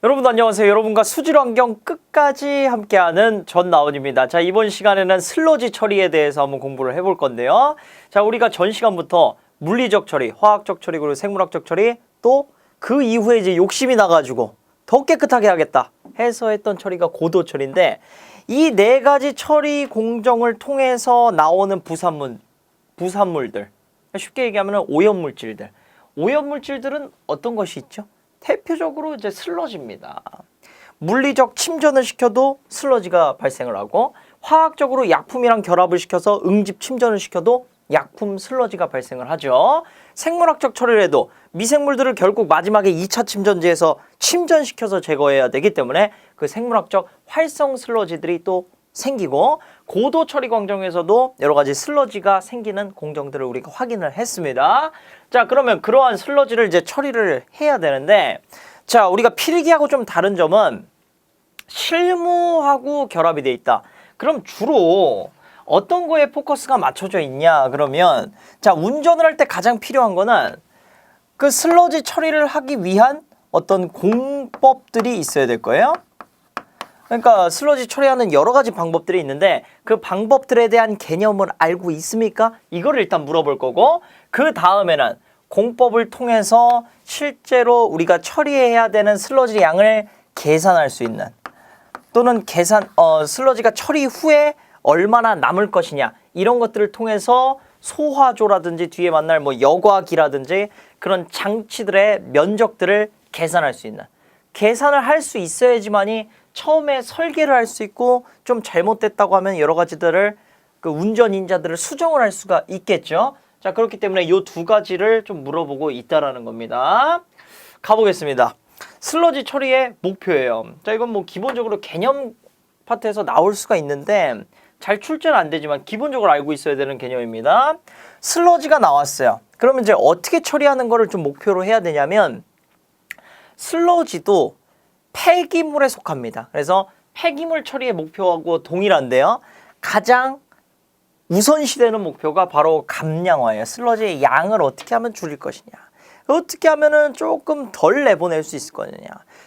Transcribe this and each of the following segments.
여러분도 안녕하세요. 여러분과 수질 환경 끝까지 함께하는 전나온입니다. 자, 이번 시간에는 슬러지 처리에 대해서 한번 공부를 해볼 건데요. 자, 우리가 전 시간부터 물리적 처리, 화학적 처리, 그리고 생물학적 처리, 또 그 이후에 이제 욕심이 나가지고 더 깨끗하게 하겠다 해서 했던 처리가 고도 처리인데, 이 네 가지 처리 공정을 통해서 나오는 부산물들, 쉽게 얘기하면 오염물질들. 오염물질들은 어떤 것이 있죠? 대표적으로 이제 슬러지입니다. 물리적 침전을 시켜도 슬러지가 발생을 하고, 화학적으로 약품이랑 결합을 시켜서 응집 침전을 시켜도 약품 슬러지가 발생을 하죠. 생물학적 처리를 해도 미생물들을 결국 마지막에 2차 침전지에서 침전시켜서 제거해야 되기 때문에 그 생물학적 활성 슬러지들이 또 생기고, 고도 처리 과정에서도 여러 가지 슬러지가 생기는 공정들을 우리가 확인을 했습니다. 자, 그러면 그러한 슬러지를 이제 처리를 해야 되는데, 자, 우리가 필기하고 좀 다른 점은 실무하고 결합이 돼 있다. 그럼 주로 어떤 거에 포커스가 맞춰져 있냐? 그러면 자, 운전을 할 때 가장 필요한 거는 그 슬러지 처리를 하기 위한 어떤 공법들이 있어야 될 거예요. 그러니까 슬러지 처리하는 여러 가지 방법들이 있는데, 그 방법들에 대한 개념을 알고 있습니까? 이거를 일단 물어볼 거고, 그 다음에는 공법을 통해서 실제로 우리가 처리해야 되는 슬러지 양을 계산할 수 있는, 또는 슬러지가 처리 후에 얼마나 남을 것이냐, 이런 것들을 통해서 소화조라든지 뒤에 만날 여과기라든지 그런 장치들의 면적들을 계산할 수 있는, 계산을 할 수 있어야지만이 처음에 설계를 할 수 있고, 좀 잘못됐다고 하면 여러 가지들을 그 운전인자들을 수정을 할 수가 있겠죠. 자, 그렇기 때문에 이 두 가지를 좀 물어보고 있다라는 겁니다. 가보겠습니다. 슬러지 처리의 목표예요. 자, 이건 기본적으로 개념 파트에서 나올 수가 있는데 잘 출제는 안 되지만 기본적으로 알고 있어야 되는 개념입니다. 슬러지가 나왔어요. 그러면 이제 어떻게 처리하는 거를 좀 목표로 해야 되냐면, 슬러지도 폐기물에 속합니다. 그래서 폐기물 처리의 목표하고 동일한데요. 가장 우선시되는 목표가 바로 감량화예요. 슬러지의 양을 어떻게 하면 줄일 것이냐, 어떻게 하면은 조금 덜 내보낼 수 있을 거냐,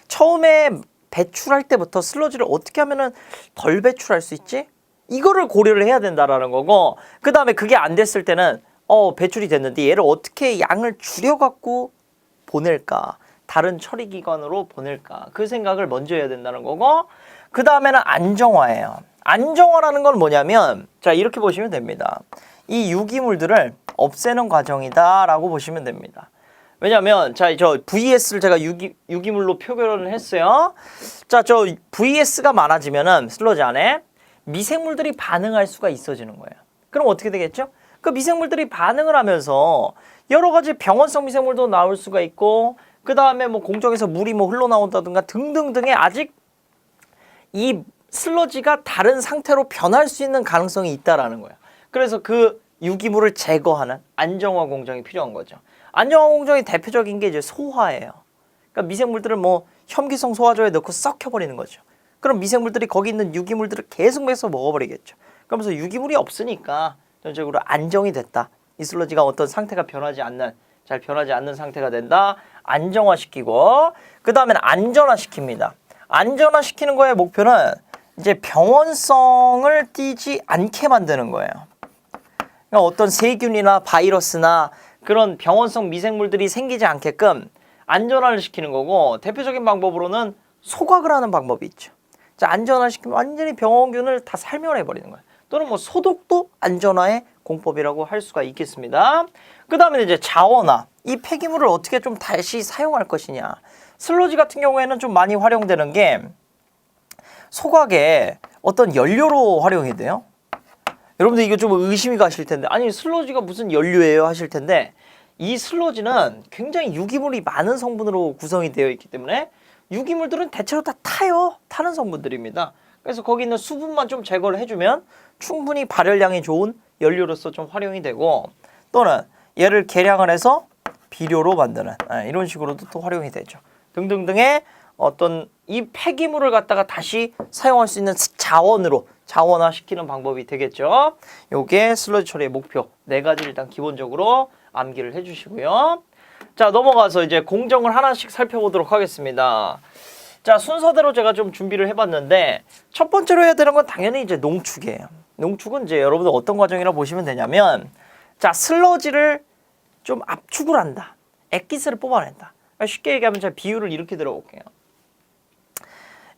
처음에 배출할 때부터 슬러지를 어떻게 하면은 덜 배출할 수 있지, 이거를 고려를 해야 된다라는 거고, 그 다음에 그게 안 됐을 때는 배출이 됐는데 얘를 어떻게 양을 줄여갖고 보낼까, 다른 처리기관으로 보낼까, 그 생각을 먼저 해야 된다는 거고, 그 다음에는 안정화예요. 안정화라는 건 뭐냐면, 자, 이렇게 보시면 됩니다. 이 유기물들을 없애는 과정이다 라고 보시면 됩니다. 왜냐면 자, 저 VS를 제가 유기물로 표현을 했어요. 자, 저 VS가 많아지면은 슬러지 안에 미생물들이 반응할 수가 있어지는 거예요. 그럼 어떻게 되겠죠? 그 미생물들이 반응을 하면서 여러 가지 병원성 미생물도 나올 수가 있고, 그 다음에 공정에서 물이 흘러나온다든가 등등등의 아직 이 슬러지가 다른 상태로 변할 수 있는 가능성이 있다라는 거예요. 그래서 그 유기물을 제거하는 안정화 공정이 필요한 거죠. 안정화 공정의 대표적인 게 이제 소화예요. 그러니까 미생물들을 혐기성 소화조에 넣고 썩혀버리는 거죠. 그럼 미생물들이 거기 있는 유기물들을 계속해서 먹어버리겠죠. 그러면서 유기물이 없으니까 전적으로 안정이 됐다. 이 슬러지가 어떤 상태가 잘 변하지 않는 상태가 된다. 안정화시키고, 그 다음에는 안전화시킵니다. 안전화시키는 거의 목표는 이제 병원성을 띠지 않게 만드는 거예요. 그러니까 어떤 세균이나 바이러스나 그런 병원성 미생물들이 생기지 않게끔 안전화를 시키는 거고, 대표적인 방법으로는 소각을 하는 방법이 있죠. 자, 안전화시키면 완전히 병원균을 다 살멸해버리는 거예요. 또는 소독도 안전화의 공법이라고 할 수가 있겠습니다. 그 다음에 이제 자원화. 이 폐기물을 어떻게 좀 다시 사용할 것이냐. 슬러지 같은 경우에는 좀 많이 활용되는 게 소각의 어떤 연료로 활용이 돼요. 여러분들 이거 좀 의심이 가실 텐데, 아니 슬러지가 무슨 연료예요 하실 텐데, 이 슬러지는 굉장히 유기물이 많은 성분으로 구성이 되어 있기 때문에 유기물들은 대체로 다 타는 성분들입니다. 그래서 거기 있는 수분만 좀 제거를 해주면 충분히 발열량이 좋은 연료로서 좀 활용이 되고, 또는 얘를 계량을 해서 비료로 만드는 이런 식으로도 또 활용이 되죠. 등등등의 어떤 이 폐기물을 갖다가 다시 사용할 수 있는 자원으로 자원화시키는 방법이 되겠죠. 요게 슬러지 처리의 목표 4가지 일단 기본적으로 암기를 해주시고요. 자, 넘어가서 이제 공정을 하나씩 살펴보도록 하겠습니다. 자, 순서대로 제가 좀 준비를 해봤는데 첫 번째로 해야 되는 건 당연히 이제 농축이에요. 농축은 이제 여러분들 어떤 과정이라 보시면 되냐면, 자, 슬러지를 좀 압축을 한다. 액기스를 뽑아낸다. 쉽게 얘기하면 제가 비유를 이렇게 들어볼게요.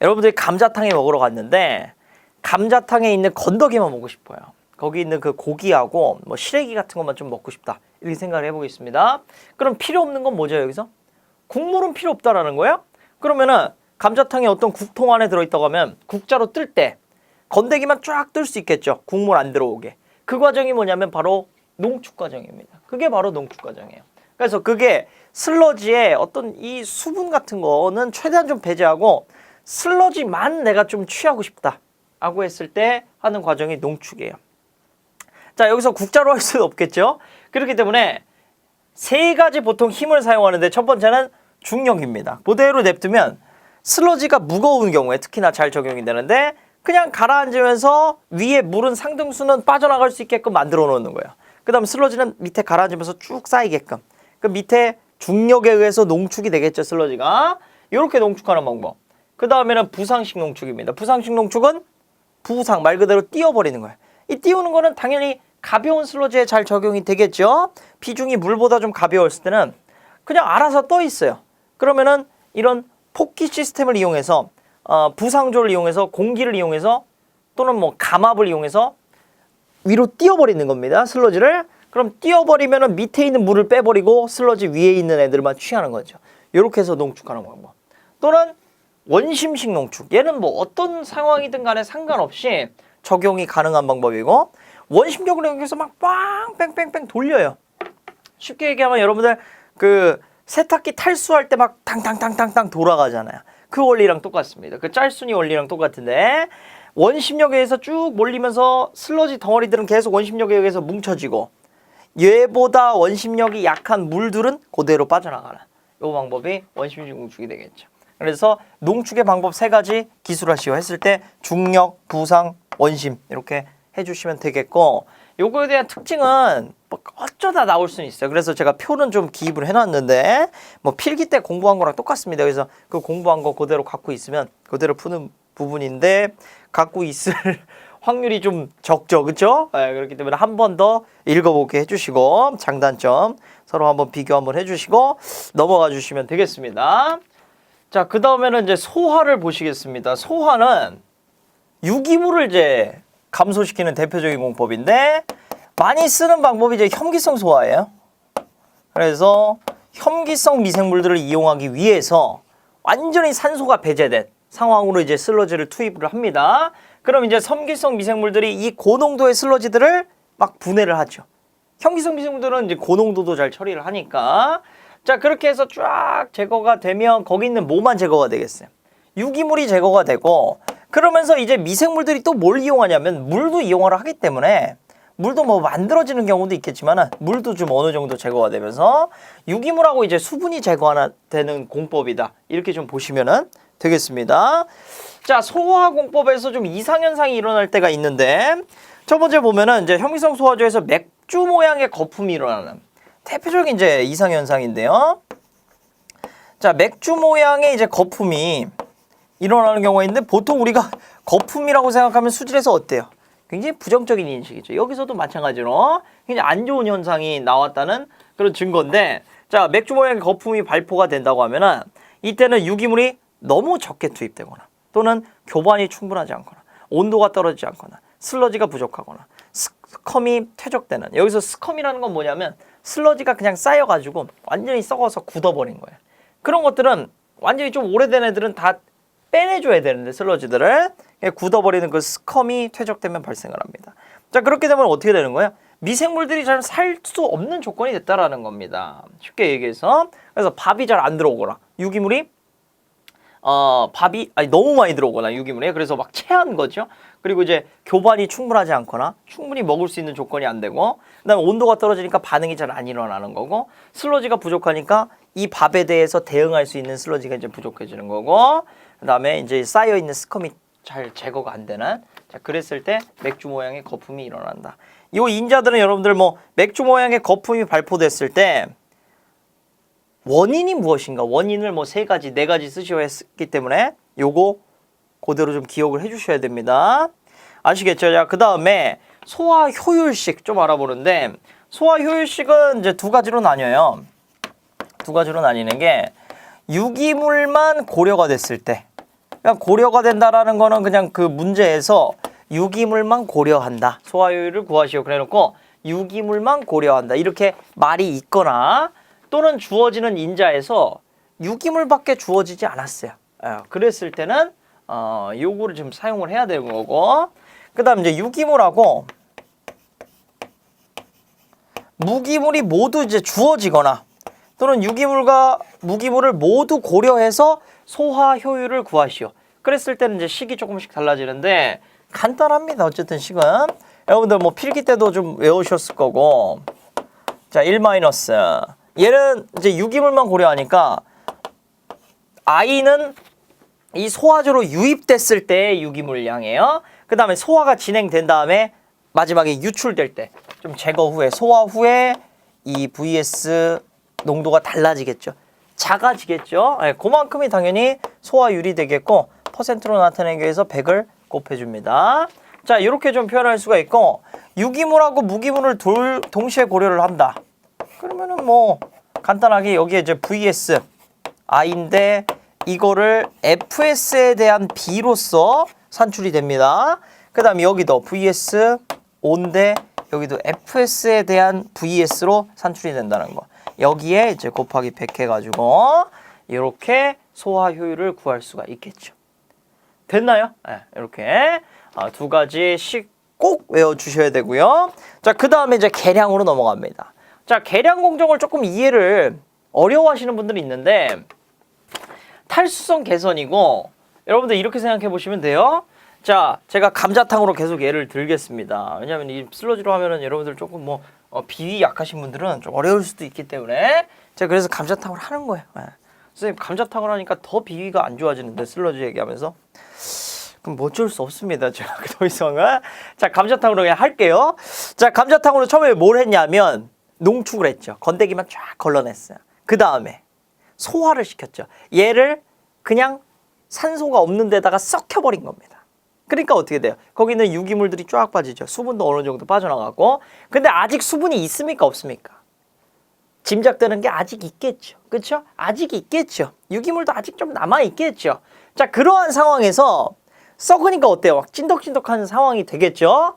여러분들이 감자탕에 먹으러 갔는데 감자탕에 있는 건더기만 먹고 싶어요. 거기 있는 그 고기하고 뭐 시래기 같은 것만 좀 먹고 싶다. 이렇게 생각을 해보겠습니다. 그럼 필요 없는 건 뭐죠, 여기서? 국물은 필요 없다라는 거예요? 그러면은 감자탕에 어떤 국통 안에 들어있다고 하면 국자로 뜰 때 건더기만 쫙 뜰 수 있겠죠. 국물 안 들어오게. 그 과정이 뭐냐면 바로 농축 과정입니다. 그게 바로 농축 과정이에요. 그래서 그게 슬러지의 어떤 이 수분 같은 거는 최대한 좀 배제하고 슬러지만 내가 좀 취하고 싶다 라고 했을 때 하는 과정이 농축이에요. 자, 여기서 국자로 할 수는 없겠죠. 그렇기 때문에 세 가지 보통 힘을 사용하는데 첫 번째는 중력입니다. 그대로 냅두면 슬러지가 무거운 경우에 특히나 잘 적용이 되는데 그냥 가라앉으면서 위에 물은 상등수는 빠져나갈 수 있게끔 만들어 놓는 거예요. 그 다음 슬러지는 밑에 가라앉으면서 쭉 쌓이게끔. 그 밑에 중력에 의해서 농축이 되겠죠, 슬러지가. 이렇게 농축하는 방법. 그 다음에는 부상식 농축입니다. 부상식 농축은 부상, 말 그대로 띄워버리는 거예요. 이 띄우는 거는 당연히 가벼운 슬러지에 잘 적용이 되겠죠. 비중이 물보다 좀 가벼웠을 때는 그냥 알아서 떠 있어요. 그러면은 이런 폭기 시스템을 이용해서 부상조를 이용해서 공기를 이용해서 또는 뭐 감압을 이용해서 위로 띄워버리는 겁니다. 슬러지를. 그럼 띄워버리면은 밑에 있는 물을 빼버리고 슬러지 위에 있는 애들만 취하는 거죠. 이렇게 해서 농축하는 방법. 또는 원심식 농축. 얘는 뭐 어떤 상황이든 간에 상관없이 적용이 가능한 방법이고, 원심력을 이용해서 막 빵 뺑뺑뺑 돌려요. 쉽게 얘기하면 여러분들 그 세탁기 탈수할 때 막 탕탕탕탕탕 돌아가잖아요. 그 원리랑 똑같습니다. 그 짤순이 원리랑 똑같은데 원심력에 의해서 쭉 몰리면서 슬러지 덩어리들은 계속 원심력에 의해서 뭉쳐지고 얘보다 원심력이 약한 물들은 그대로 빠져나가는 이 방법이 원심식 농축이 되겠죠. 그래서 농축의 방법 세 가지 기술하시오 했을 때 중력, 부상, 원심 이렇게 해주시면 되겠고, 요거에 대한 특징은 뭐 어쩌다 나올 수는 있어요. 그래서 제가 표는 좀 기입을 해놨는데 뭐 필기 때 공부한 거랑 똑같습니다. 그래서 그 공부한 거 그대로 갖고 있으면 그대로 푸는 부분인데 갖고 있을 확률이 좀 적죠, 그렇죠? 네, 그렇기 때문에 한 번 더 읽어보게 해주시고 장단점 서로 한번 비교 한번 해주시고 넘어가 주시면 되겠습니다. 자, 그 다음에는 이제 소화를 보시겠습니다. 소화는 유기물을 이제 감소시키는 대표적인 공법인데 많이 쓰는 방법이 이제 혐기성 소화예요. 그래서 혐기성 미생물들을 이용하기 위해서 완전히 산소가 배제된 상황으로 이제 슬러지를 투입을 합니다. 그럼 이제 혐기성 미생물들이 이 고농도의 슬러지들을 막 분해를 하죠. 혐기성 미생물들은 이제 고농도도 잘 처리를 하니까. 자, 그렇게 해서 쫙 제거가 되면 거기 있는 뭐만 제거가 되겠어요? 유기물이 제거가 되고, 그러면서 이제 미생물들이 또 뭘 이용하냐면 물도 이용을 하기 때문에 물도 뭐 만들어지는 경우도 있겠지만 물도 좀 어느 정도 제거가 되면서 유기물하고 이제 수분이 제거되는 공법이다. 이렇게 좀 보시면은 되겠습니다. 자, 소화 공법에서 좀 이상현상이 일어날 때가 있는데 첫 번째 보면은 이제 혐기성 소화조에서 맥주 모양의 거품이 일어나는 대표적인 이제 이상현상인데요. 자, 맥주 모양의 이제 거품이 일어나는 경우가 있는데 보통 우리가 거품이라고 생각하면 수질에서 어때요? 굉장히 부정적인 인식이죠. 여기서도 마찬가지로 굉장히 안 좋은 현상이 나왔다는 그런 증거인데, 자, 맥주 모양의 거품이 발포가 된다고 하면은 이때는 유기물이 너무 적게 투입되거나 또는 교반이 충분하지 않거나 온도가 떨어지지 않거나 슬러지가 부족하거나 스컴이 퇴적되는, 여기서 스컴이라는 건 뭐냐면 슬러지가 그냥 쌓여가지고 완전히 썩어서 굳어버린 거예요. 그런 것들은 완전히 좀 오래된 애들은 다 빼내줘야 되는데 슬러지들을 굳어버리는 그 스컴이 퇴적되면 발생을 합니다. 자, 그렇게 되면 어떻게 되는 거예요? 미생물들이 잘 살 수 없는 조건이 됐다라는 겁니다. 쉽게 얘기해서. 그래서 밥이 잘 안 들어오거나 유기물이 밥이 너무 많이 들어오거나 유기물이 그래서 막 체한 거죠. 그리고 이제 교반이 충분하지 않거나 충분히 먹을 수 있는 조건이 안 되고, 그다음에 온도가 떨어지니까 반응이 잘 안 일어나는 거고, 슬러지가 부족하니까 이 밥에 대해서 대응할 수 있는 슬러지가 이제 부족해지는 거고, 그다음에 이제 쌓여 있는 스컴이 잘 제거가 안 되는, 자, 그랬을 때 맥주 모양의 거품이 일어난다. 이 인자들은 여러분들 뭐 맥주 모양의 거품이 발포됐을 때 원인이 무엇인가? 원인을 뭐 3가지, 4가지 쓰셔야 했기 때문에 요거 그대로 좀 기억을 해주셔야 됩니다. 아시겠죠? 자, 그 다음에 소화 효율식 좀 알아보는데, 소화 효율식은 이제 2가지로 나뉘어요. 2가지로 나뉘는 게 유기물만 고려가 됐을 때, 그냥 고려가 된다라는 거는 그냥 그 문제에서 유기물만 고려한다. 소화 효율을 구하시오. 그래놓고 유기물만 고려한다. 이렇게 말이 있거나 또는 주어지는 인자에서 유기물밖에 주어지지 않았어요. 그랬을 때는 요거를 좀 사용을 해야 되는 거고, 그 다음 이제 유기물하고 무기물이 모두 이제 주어지거나 또는 유기물과 무기물을 모두 고려해서 소화 효율을 구하시오. 그랬을 때는 이제 식이 조금씩 달라지는데 간단합니다. 어쨌든 식은 여러분들 뭐 필기 때도 좀 외우셨을 거고, 자 1 마이너스, 얘는 이제 유기물만 고려하니까 I는 이 소화주로 유입됐을 때의 유기물량이에요. 그 다음에 소화가 진행된 다음에 마지막에 유출될 때, 좀 제거 후에, 소화 후에 이 VS 농도가 달라지겠죠. 작아지겠죠. 네, 그만큼이 당연히 소화율이 되겠고, 퍼센트로 나타내기 위해서 100을 곱해줍니다. 자, 이렇게 좀 표현할 수가 있고, 유기물하고 무기물을 동시에 고려를 한다. 그러면은 뭐 간단하게 여기에 이제 VS I인데 이거를 FS에 대한 B로서 산출이 됩니다. 그 다음에 여기도 VS O인데 여기도 FS에 대한 VS로 산출이 된다는 거. 여기에 이제 곱하기 100 해가지고 이렇게 소화 효율을 구할 수가 있겠죠. 됐나요? 네, 이렇게 2가지씩 꼭 외워주셔야 되고요. 자, 그 다음에 이제 계량으로 넘어갑니다. 자, 계량 공정을 조금 이해를 어려워하시는 분들이 있는데, 탈수성 개선이고, 여러분들 이렇게 생각해 보시면 돼요. 자, 제가 감자탕으로 계속 예를 들겠습니다. 왜냐하면 이 슬러지로 하면은 여러분들 조금 뭐 비위 약하신 분들은 좀 어려울 수도 있기 때문에 제가 그래서 감자탕을 하는 거예요. 네. 선생님 감자탕을 하니까 더 비위가 안 좋아지는데, 슬러지 얘기하면서. 그럼 뭐 어쩔 수 없습니다. 제가 더 이상은. 자, 감자탕으로 그냥 할게요. 자, 감자탕으로 처음에 뭘 했냐면 농축을 했죠. 건더기만 쫙 걸러냈어요. 그 다음에 소화를 시켰죠. 얘를 그냥 산소가 없는 데다가 썩혀버린 겁니다. 그러니까 어떻게 돼요? 거기는 유기물들이 쫙 빠지죠. 수분도 어느 정도 빠져나가고. 근데 아직 수분이 있습니까? 없습니까? 짐작되는 게 아직 있겠죠. 그렇죠? 아직 있겠죠. 유기물도 아직 좀 남아있겠죠. 자, 그러한 상황에서 썩으니까 어때요? 막 찐덕찐덕한 상황이 되겠죠.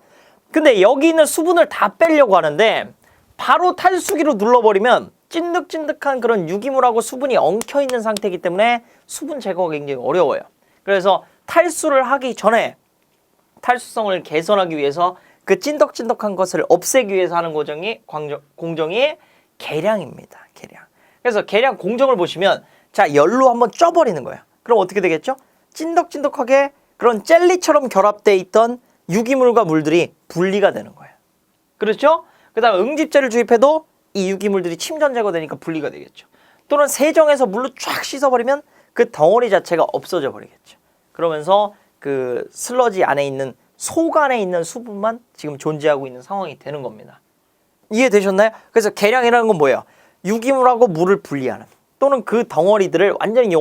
근데 여기 있는 수분을 다 빼려고 하는데 바로 탈수기로 눌러버리면 찐득찐득한 그런 유기물하고 수분이 엉켜있는 상태이기 때문에 수분 제거가 굉장히 어려워요. 그래서 탈수를 하기 전에 탈수성을 개선하기 위해서 그 찐덕찐덕한 것을 없애기 위해서 하는 공정이 계량입니다. 계량. 그래서 계량 공정을 보시면, 자, 열로 한번 쪄버리는 거예요. 그럼 어떻게 되겠죠? 찐덕찐덕하게 그런 젤리처럼 결합되어 있던 유기물과 물들이 분리가 되는 거예요. 그렇죠? 그 다음에 응집제를 주입해도 이 유기물들이 침전 제거되니까 분리가 되겠죠. 또는 세정해서 물로 쫙 씻어버리면 그 덩어리 자체가 없어져 버리겠죠. 그러면서 그 슬러지 안에 있는 속 안에 있는 수분만 지금 존재하고 있는 상황이 되는 겁니다. 이해되셨나요? 그래서 계량이라는 건 뭐예요? 유기물하고 물을 분리하는, 또는 그 덩어리들을 완전히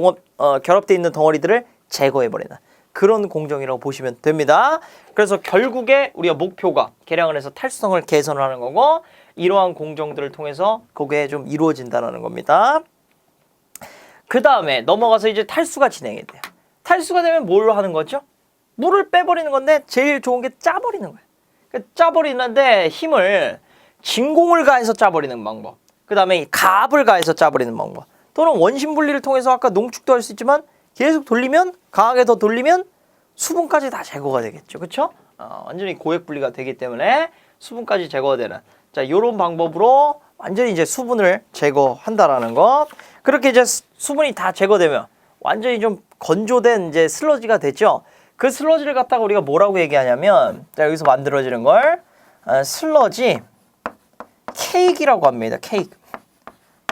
결합되어 있는 덩어리들을 제거해버리는 그런 공정이라고 보시면 됩니다. 그래서 결국에 우리가 목표가 계량을 해서 탈수성을 개선하는 거고, 이러한 공정들을 통해서 그게 좀 이루어진다는 겁니다. 그 다음에 넘어가서 이제 탈수가 진행이 돼요. 탈수가 되면 뭘 하는 거죠? 물을 빼버리는 건데 제일 좋은 게 짜버리는 거예요. 짜버리는데 힘을 진공을 가해서 짜버리는 방법, 그 다음에 가압을 가해서 짜버리는 방법, 또는 원심 분리를 통해서 아까 농축도 할 수 있지만 계속 돌리면, 강하게 더 돌리면 수분까지 다 제거가 되겠죠. 그렇죠? 완전히 고액 분리가 되기 때문에 수분까지 제거가 되는, 자, 이런 방법으로 완전히 이제 수분을 제거한다라는 거. 그렇게 이제 수분이 다 제거되면 완전히 좀 건조된 이제 슬러지가 됐죠. 그 슬러지를 갖다가 우리가 뭐라고 얘기하냐면, 자, 여기서 만들어지는 걸 슬러지 케이크라고 합니다. 케이크.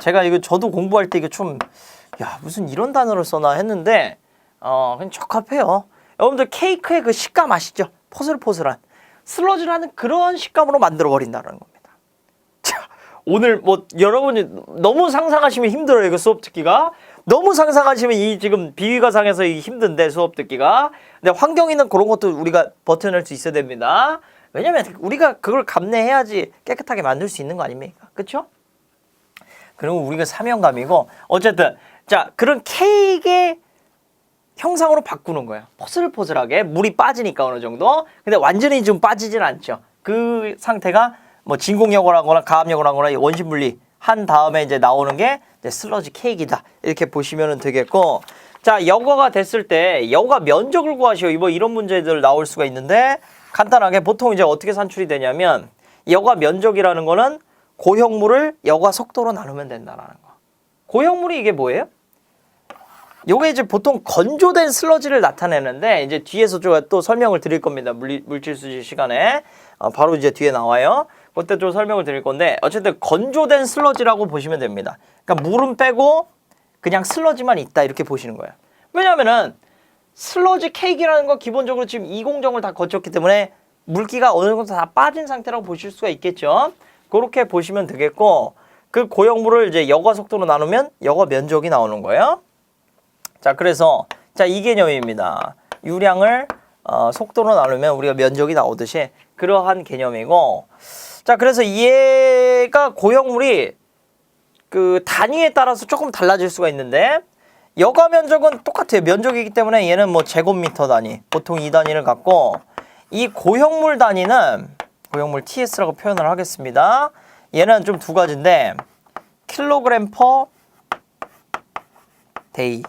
제가 이거 저도 공부할 때 이게 좀, 야, 무슨 이런 단어를 써나 했는데 그냥 적합해요. 여러분들 케이크의 그 식감 아시죠? 포슬포슬한 슬러지라는 그런 식감으로 만들어 버린다는 겁니다. 자, 오늘 뭐 여러분이 너무 상상하시면 힘들어요. 이거 수업 듣기가. 너무 상상하시면 이 지금 비위가상에서 힘든데 수업 듣기가. 근데 환경이는 그런 것도 우리가 버텨낼 수 있어야 됩니다. 왜냐면 우리가 그걸 감내해야지 깨끗하게 만들 수 있는 거 아닙니까? 그렇죠? 그리고 우리가 사명감이고 어쨌든 자 그런 케이크의 형상으로 바꾸는 거예요. 포슬포슬하게 물이 빠지니까 어느 정도. 근데 완전히 좀 빠지진 않죠. 그 상태가 뭐 진공력을 하거나 가압력을 하거나 원심 분리 한 다음에 이제 나오는 게 이제 슬러지 케이크이다. 이렇게 보시면 되겠고. 자, 여과가 됐을 때 여과 면적을 구하시오. 뭐 이런 문제들 나올 수가 있는데 간단하게 보통 이제 어떻게 산출이 되냐면 여과 면적이라는 거는 고형물을 여과 속도로 나누면 된다라는 거. 고형물이 이게 뭐예요? 요게 이제 보통 건조된 슬러지를 나타내는데 이제 뒤에서 또 설명을 드릴 겁니다. 물질 수지 시간에 바로 이제 뒤에 나와요. 그때 좀 설명을 드릴 건데 어쨌든 건조된 슬러지라고 보시면 됩니다. 그러니까 물은 빼고 그냥 슬러지만 있다 이렇게 보시는 거예요. 왜냐하면은 슬러지 케이크라는 거 기본적으로 지금 이 공정을 다 거쳤기 때문에 물기가 어느 정도 다 빠진 상태라고 보실 수가 있겠죠. 그렇게 보시면 되겠고 그 고형물을 이제 여과 속도로 나누면 여과 면적이 나오는 거예요. 자, 그래서 자, 이 개념입니다. 유량을 속도로 나누면 우리가 면적이 나오듯이 그러한 개념이고 자, 그래서 얘가 고형물이 그 단위에 따라서 조금 달라질 수가 있는데 여과 면적은 똑같아요. 면적이기 때문에 얘는 뭐 제곱미터 단위, 보통 이 단위를 갖고 이 고형물 단위는 고형물 TS라고 표현을 하겠습니다. 얘는 좀 두 가지인데 킬로그램 퍼 데이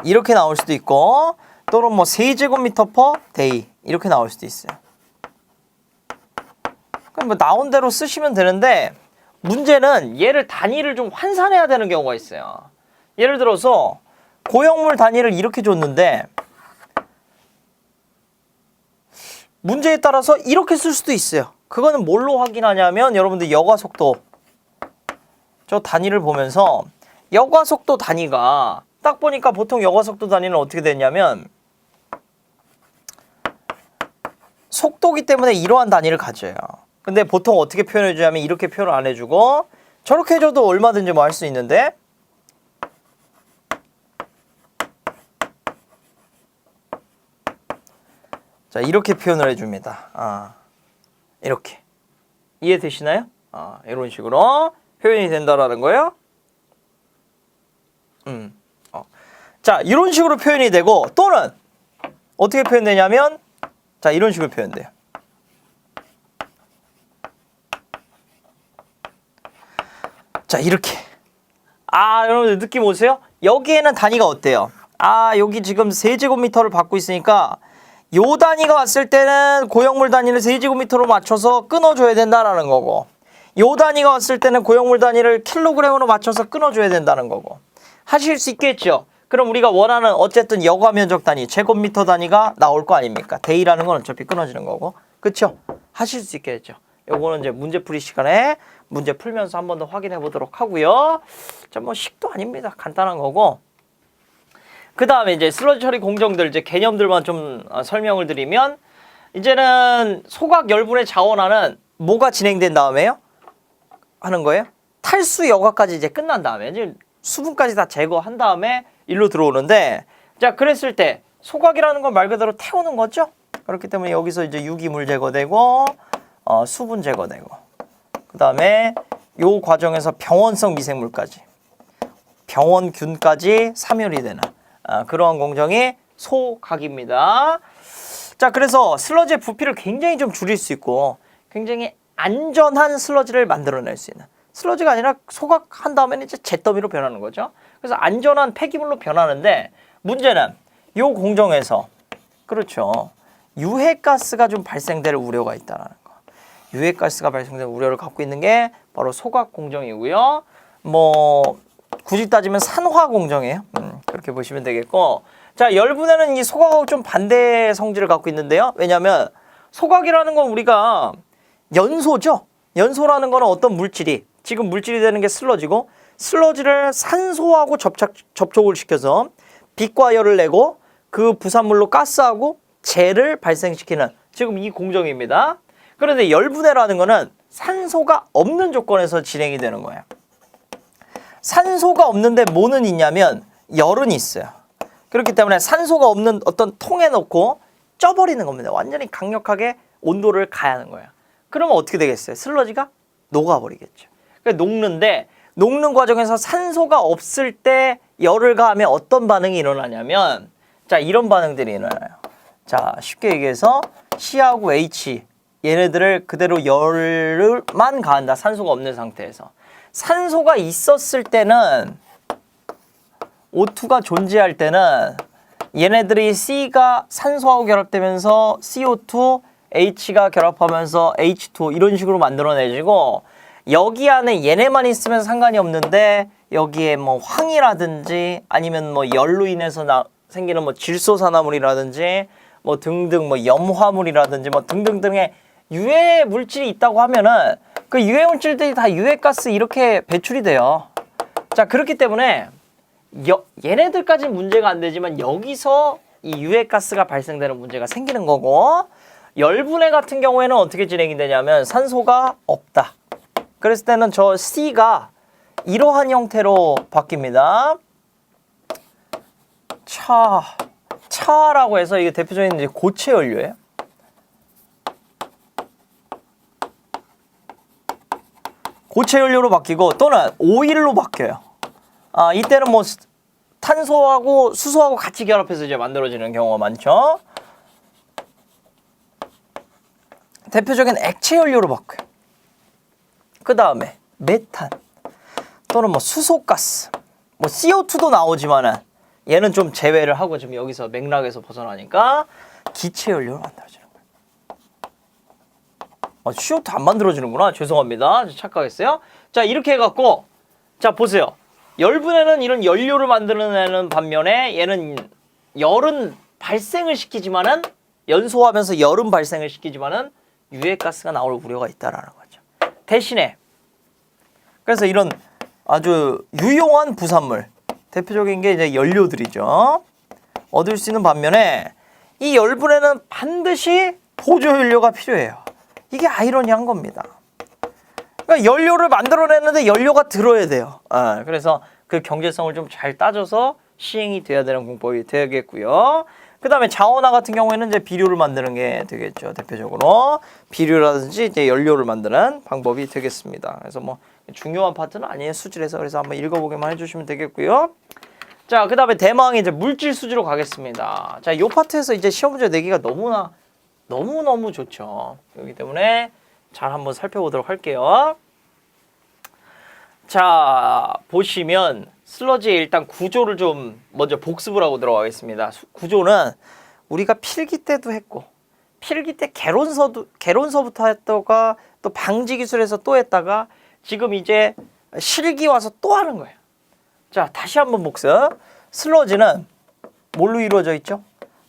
이렇게 나올 수도 있고 또는 뭐 세제곱미터 퍼 데이 이렇게 나올 수도 있어요. 그럼 뭐 나온 대로 쓰시면 되는데 문제는 얘를 단위를 좀 환산해야 되는 경우가 있어요. 예를 들어서 고형물 단위를 이렇게 줬는데 문제에 따라서 이렇게 쓸 수도 있어요. 그거는 뭘로 확인하냐면 여러분들 여과 속도 저 단위를 보면서 여과 속도 단위가 딱 보니까 보통 여과 속도 단위는 어떻게 되냐면 속도기 때문에 이러한 단위를 가져요. 근데 보통 어떻게 표현해 주냐면 이렇게 표현 안 해주고 저렇게 해줘도 얼마든지 뭐 할 수 있는데 자 이렇게 표현을 해줍니다. 이렇게 이해되시나요? 이런 식으로 표현이 된다라는 거예요. 자 이런 식으로 표현이 되고 또는 어떻게 표현되냐면 자 이런 식으로 표현돼요. 자 이렇게 여러분들 느낌 오세요? 여기에는 단위가 어때요? 여기 지금 세제곱미터를 받고 있으니까 요 단위가 왔을 때는 고형물 단위를 세제곱미터로 맞춰서 끊어줘야 된다라는 거고 요 단위가 왔을 때는 고형물 단위를 킬로그램으로 맞춰서 끊어줘야 된다는 거고 하실 수 있겠죠? 그럼 우리가 원하는 어쨌든 여과 면적 단위 제곱미터 단위가 나올 거 아닙니까? 데이라는 건 어차피 끊어지는 거고 그쵸? 하실 수 있겠죠? 요거는 이제 문제풀이 시간에 문제 풀면서 한 번 더 확인해 보도록 하고요. 자, 뭐 식도 아닙니다. 간단한 거고. 그 다음에 이제 슬러지 처리 공정들 이제 개념들만 좀 설명을 드리면 이제는 소각 열분의 자원화는 뭐가 진행된 다음에요? 하는 거예요? 탈수 여과까지 이제 끝난 다음에 이제 수분까지 다 제거한 다음에 일로 들어오는데 자 그랬을 때 소각이라는 건 말 그대로 태우는 거죠? 그렇기 때문에 여기서 이제 유기물 제거되고 수분 제거되고 그 다음에 요 과정에서 병원성 미생물까지 병원균까지 사멸이 되는 그러한 공정이 소각입니다. 자 그래서 슬러지의 부피를 굉장히 좀 줄일 수 있고 굉장히 안전한 슬러지를 만들어낼 수 있는 슬러지가 아니라 소각한 다음에는 이제 잿더미로 변하는 거죠. 그래서 안전한 폐기물로 변하는데 문제는 요 공정에서 그렇죠. 유해가스가 좀 발생될 우려가 있다는 거. 유해가스가 발생될 우려를 갖고 있는 게 바로 소각 공정이고요. 뭐 굳이 따지면 산화 공정이에요. 그렇게 보시면 되겠고 자 열분해는 이 소각하고 좀 반대 성질을 갖고 있는데요. 왜냐하면 소각이라는 건 우리가 연소죠. 연소라는 거는 어떤 물질이 지금 물질이 되는 게 슬러지고 슬러지를 산소하고 접촉을 시켜서 빛과 열을 내고 그 부산물로 가스하고 젤을 발생시키는 지금 이 공정입니다. 그런데 열분해라는 거는 산소가 없는 조건에서 진행이 되는 거예요. 산소가 없는데 뭐는 있냐면 열은 있어요. 그렇기 때문에 산소가 없는 어떤 통에 넣고 쪄버리는 겁니다. 완전히 강력하게 온도를 가하는 거예요. 그러면 어떻게 되겠어요? 슬러지가 녹아버리겠죠. 그러니까 녹는 과정에서 산소가 없을 때 열을 가하면 어떤 반응이 일어나냐면 자, 이런 반응들이 일어나요. 자, 쉽게 얘기해서 C하고 H 얘네들을 그대로 열을만 가한다. 산소가 없는 상태에서. 산소가 있었을 때는 O2가 존재할 때는 얘네들이 C가 산소하고 결합되면서 CO2, H가 결합하면서 H2 이런 식으로 만들어내지고 여기 안에 얘네만 있으면 상관이 없는데 여기에 뭐 황이라든지 아니면 뭐 열로 인해서 생기는 뭐 질소산화물이라든지 뭐 등등 뭐 염화물이라든지 뭐 등등등의 유해 물질이 있다고 하면은 그 유해 물질들이 다 유해가스 이렇게 배출이 돼요. 자, 그렇기 때문에 얘네들까지는 문제가 안 되지만 여기서 이 유해가스가 발생되는 문제가 생기는 거고 열분해 같은 경우에는 어떻게 진행이 되냐면 산소가 없다. 그랬을 때는 저 C가 이러한 형태로 바뀝니다. 차라고 해서 이게 대표적인 이제 고체 연료예요. 고체 연료로 바뀌고 또는 오일로 바뀌어요. 이때는 뭐 탄소하고 수소하고 같이 결합해서 이제 만들어지는 경우가 많죠. 대표적인 액체 연료로 바뀌어요. 그 다음에 메탄 또는 뭐 수소가스, 뭐 CO2도 나오지만은 얘는 좀 제외를 하고 지금 여기서 맥락에서 벗어나니까 기체 연료로 만들어지는 거예요. CO2 안 만들어지는구나. 죄송합니다. 착각했어요. 자, 이렇게 해갖고 자, 보세요. 열분해는 이런 연료를 만들어내는 반면에 얘는 열은 발생을 시키지만은 연소하면서 열은 발생을 시키지만은 유해가스가 나올 우려가 있다라는 거죠. 대신에 그래서 이런 아주 유용한 부산물 대표적인 게 이제 연료들이죠. 얻을 수 있는 반면에 이 열분해는 반드시 보조 연료가 필요해요. 이게 아이러니한 겁니다. 그러니까 연료를 만들어내는데 연료가 들어야 돼요. 그래서 그 경제성을 좀 잘 따져서 시행이 돼야 되는 공법이 되겠고요. 그 다음에 자원화 같은 경우에는 이제 비료를 만드는 게 되겠죠. 대표적으로 비료라든지 이제 연료를 만드는 방법이 되겠습니다. 그래서 뭐 중요한 파트는 아니에요. 수질에서. 그래서 한번 읽어보기만 해주시면 되겠고요. 자, 그 다음에 대망의 이제 물질 수지로 가겠습니다. 자, 이 파트에서 이제 시험 문제 내기가 너무너무 좋죠. 그렇기 때문에 잘 한번 살펴보도록 할게요. 자, 보시면 슬러지의 일단 구조를 좀 먼저 복습을 하고 들어가겠습니다. 구조는 우리가 필기 때도 했고 필기 때 개론서부터 했다가 또 방지 기술에서 또 했다가 지금 이제 실기 와서 또 하는 거예요. 자, 다시 한번 복습. 슬러지는 뭘로 이루어져 있죠?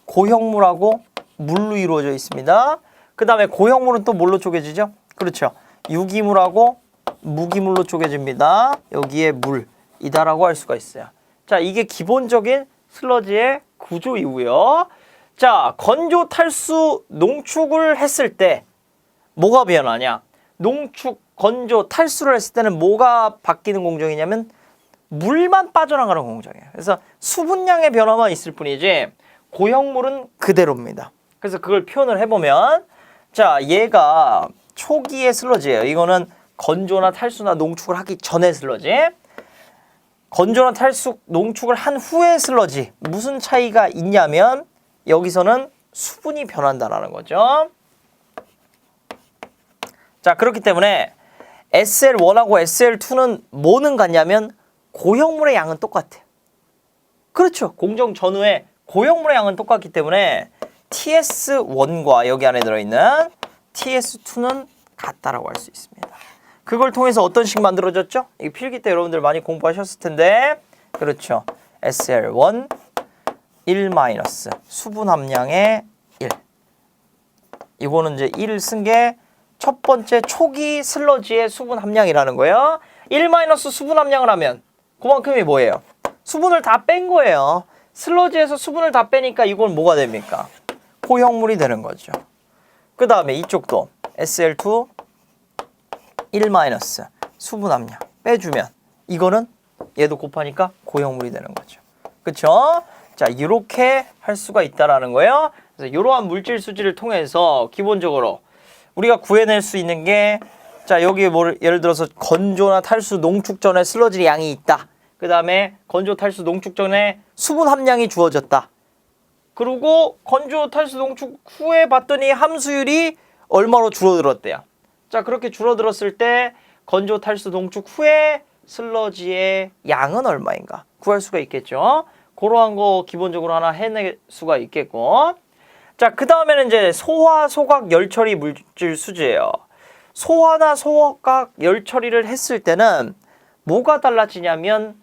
고형물하고 물로 이루어져 있습니다. 그 다음에 고형물은 또 뭘로 쪼개지죠? 그렇죠. 유기물하고 무기물로 쪼개집니다. 여기에 물이다라고 할 수가 있어요. 자, 이게 기본적인 슬러지의 구조이고요. 자, 건조, 탈수, 농축을 했을 때 뭐가 변하냐? 농축, 건조, 탈수를 했을 때는 뭐가 바뀌는 공정이냐면 물만 빠져나가는 공정이에요. 그래서 수분량의 변화만 있을 뿐이지 고형물은 그대로입니다. 그래서 그걸 표현을 해보면 자, 얘가 초기의 슬러지예요. 이거는 건조나 탈수나 농축을 하기 전에 슬러지. 건조나 탈수, 농축을 한 후에 슬러지. 무슨 차이가 있냐면 여기서는 수분이 변한다라는 거죠. 자, 그렇기 때문에 SL1하고 SL2는 뭐는 같냐면 고형물의 양은 똑같아요. 그렇죠. 공정 전후에 고형물의 양은 똑같기 때문에 TS1과 여기 안에 들어있는 TS2는 같다라고 할 수 있습니다. 그걸 통해서 어떤 식 만들어졌죠? 이 필기 때 여러분들 많이 공부하셨을 텐데 그렇죠. SL1 1 마이너스 수분 함량의 1. 이거는 이제 1을 쓴 게 첫 번째 초기 슬러지의 수분 함량이라는 거예요. 1 마이너스 수분 함량을 하면 그만큼이 뭐예요? 수분을 다 뺀 거예요. 슬러지에서 수분을 다 빼니까 이건 뭐가 됩니까? 고형물이 되는 거죠. 그 다음에 이쪽도 SL2 1 마이너스 수분 함량 빼주면 이거는 얘도 곱하니까 고형물이 되는 거죠. 그쵸? 자, 이렇게 할 수가 있다라는 거예요. 그래서 이러한 물질 수지를 통해서 기본적으로 우리가 구해낼 수 있는 게, 자, 여기 뭐 예를 들어서 건조나 탈수 농축 전에 슬러지 양이 있다. 그 다음에 건조 탈수 농축 전에 수분 함량이 주어졌다. 그리고 건조 탈수 농축 후에 봤더니 함수율이 얼마로 줄어들었대요. 자, 그렇게 줄어들었을 때 건조 탈수 농축 후에 슬러지의 양은 얼마인가 구할 수가 있겠죠. 그러한 거 기본적으로 하나 해낼 수가 있겠고. 자, 그 다음에는 이제 소화, 소각, 열처리 물질 수지예요. 소화나 소각, 열처리를 했을 때는 뭐가 달라지냐면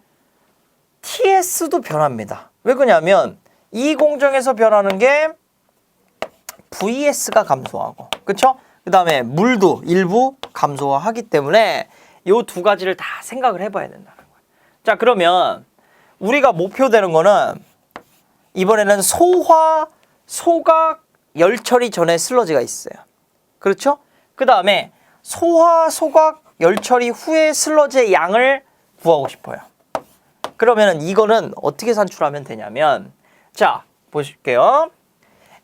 TS도 변합니다. 왜 그러냐면 이 공정에서 변하는 게 VS가 감소하고, 그쵸? 그 다음에 물도 일부 감소하기 때문에 이 두 가지를 다 생각을 해봐야 된다는 거예요. 자, 그러면 우리가 목표되는 거는 이번에는 소화, 소각, 열처리 전에 슬러지가 있어요. 그렇죠? 그 다음에 소화, 소각, 열처리 후에 슬러지의 양을 구하고 싶어요. 그러면 이거는 어떻게 산출하면 되냐면, 자, 보실게요.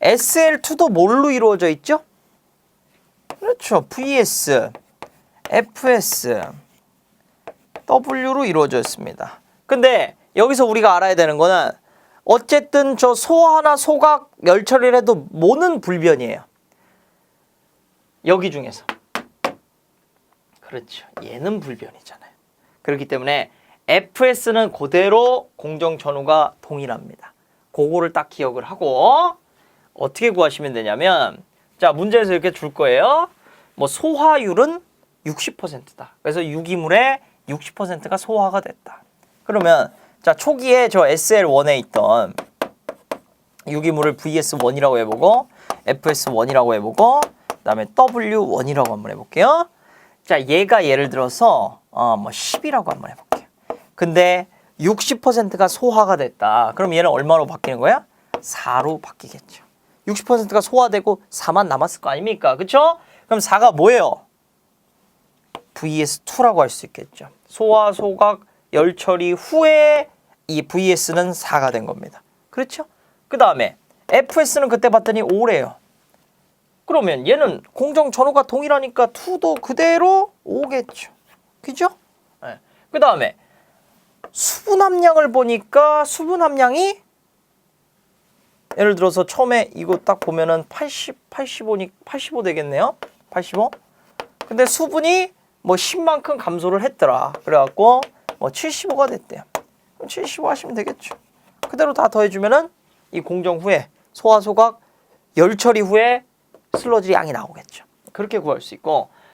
SL2도 뭘로 이루어져 있죠? 그렇죠. VS, FS, W로 이루어져 있습니다. 근데 여기서 우리가 알아야 되는 거는 어쨌든 저 소화나 소각, 열처리를 해도 뭐는 불변이에요. 여기 중에서. 그렇죠. 얘는 불변이잖아요. 그렇기 때문에 FS는 그대로 공정 전후가 동일합니다. 그거를 딱 기억을 하고 어떻게 구하시면 되냐면, 자, 문제에서 이렇게 줄 거예요. 뭐 소화율은 60%다. 그래서 유기물의 60%가 소화가 됐다. 그러면 자, 초기에 저 SL1에 있던 유기물을 VS1이라고 해보고 FS1이라고 해보고 그다음에 W1이라고 한번 해볼게요. 자, 얘가 예를 들어서 뭐 10이라고 한번 해볼게요. 근데 60%가 소화가 됐다. 그럼 얘는 얼마로 바뀌는 거야? 4로 바뀌겠죠. 60%가 소화되고 4만 남았을 거 아닙니까? 그쵸? 그럼 4가 뭐예요? VS2라고 할 수 있겠죠. 소화, 소각, 열처리 후에 이 VS는 4가 된 겁니다. 그렇죠? 그 다음에 FS는 그때 봤더니 5래요. 그러면 얘는 공정 전후가 동일하니까 2도 그대로 5겠죠. 그죠? 네. 그 다음에 수분 함량을 보니까 수분 함량이 예를 들어서 처음에 이거 딱 보면은 85 되겠네요. 85. 근데 수분이 뭐 10만큼 감소를 했더라. 그래갖고 뭐 75가 됐대요. 그럼 75 하시면 되겠죠. 그대로 다 더해주면은 이 공정 후에 소화, 소각, 열처리 후에 슬러지 양이 나오겠죠. 그렇게 구할 수 있고,